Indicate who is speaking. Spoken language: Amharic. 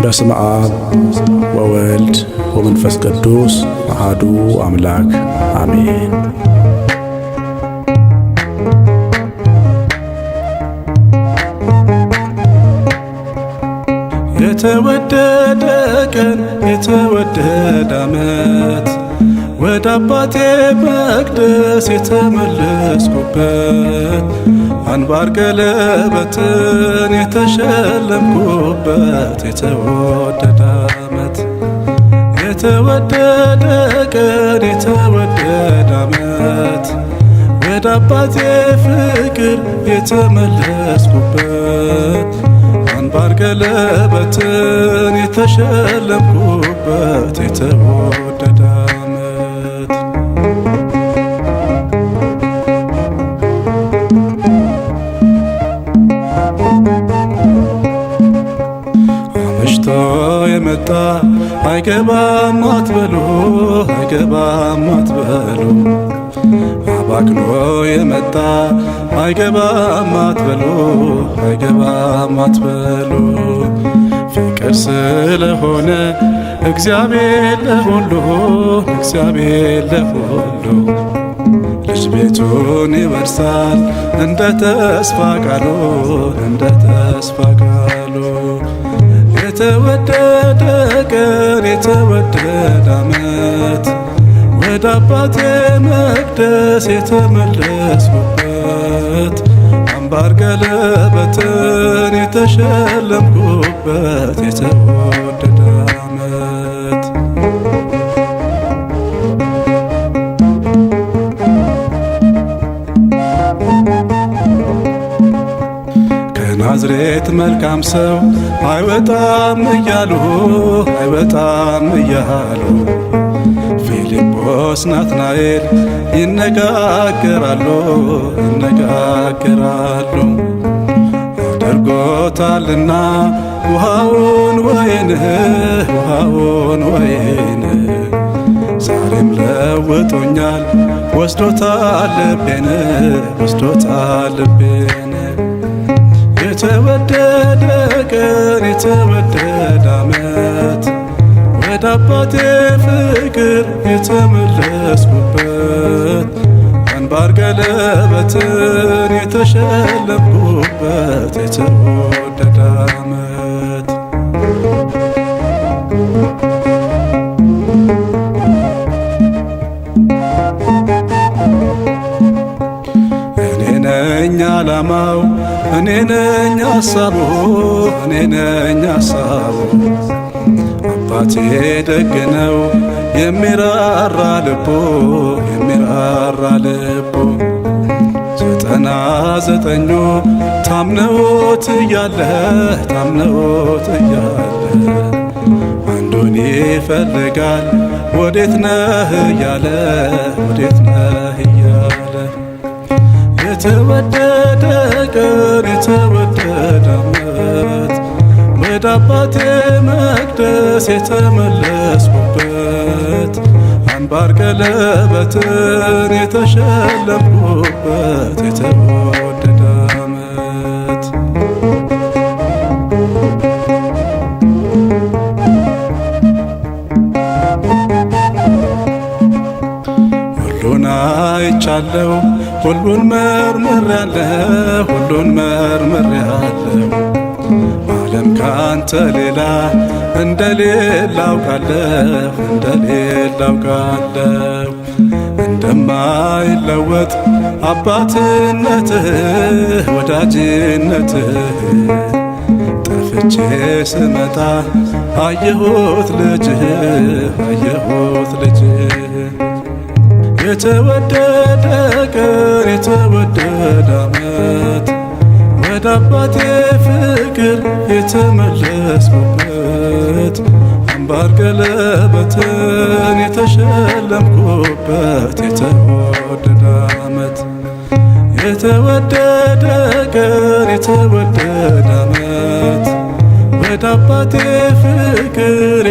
Speaker 1: በስመ አብ ወወልድ ወመንፈስ ቅዱስ አሐዱ አምላክ አሜን። የተወደደ ቀን የተወደደ ዓመት ወደ አባቴ መቅደስ የተመለስኩበት አንባር ቀለበትን የተሸለምኩበት የተወደደ ዓመት የተወደደ ቀን የተወደደ ዓመት ወደ አባቴ ፍቅር የተመለስኩበት አንባር ቀለበትን የተሸለምኩበት የተወደደ ዓመት አመሽቶ የመጣ አይገባም አትበሉ አይገባም አትበሉ አባክኖ የመጣ አይገባም አትበሉ አይገባም አትበሉ ፍቅር ስለሆነ እግዚአብሔር ለሁሉ እግዚአብሔር ለሁሉ ልጅ ቤቱን ይወርሳል እንደ ተስፋ ቃሉ እንደ ተስፋ ቃሉ የተወደደ ቀን የተወደደ ዓመት ወደ አባቴ መቅደስ የተመለስኩበት አንባር ቀለበትን የተሸለምኩበት የተወደደ ዓመት ከናዝሬት መልካም ሰው አይወጣም እያሉ አይወጣም እያሉ ፊልጶስ ናትናኤል ይነጋገራሉ ይነጋገራሉ አድርጎታልና ውሃውን ወይን ዛሬም ለውጦኛል ወስዶታል ልቤን የተወደደ ቀን የተወደደ ዓመት ወደ አባቴ ፍቅር የተመለስኩበት አንባር ቀለበትን የተሸለምኩበት የተወደደ ዓመት እኔ ነኝ ዓላማው እኔ ነኝ ሐሳቡ እኔ ነኝ ሐሳቡ አባቴ ደግ ነው የሚራራ ልቡ 99ኙ ታምነውት እያለ አንዱን ይፈልጋል ወዴት ነህ እያለ የተወደደ ቀን የተወደደ ዓመት ወደ አባቴ መቅደስ የተመለስኩበት አንባር ቀለበትን የተሸለምኩበት የተወደደ ዓመት ሁሉን አይቻለሁ ሁሉን መርምሬያለሁ ዓለም ካንተ ሌላ እንደሌለ አውቃለሁ እንደማይለወጥ አባትነትህ ወዳጅነትህ ጠፍቼ ስመጣ አየሁት ልጅህ የተወደደ ቀን የተወደደ ዓመት ወደ አባቴ ፍቅር የተመለስኩበት አንባር ቀለበትን የተሸለምኩበት የተወደደ ዓመት የተወደደ ቀን የተወደደ ዓመት ወደ አባቴ ፍቅር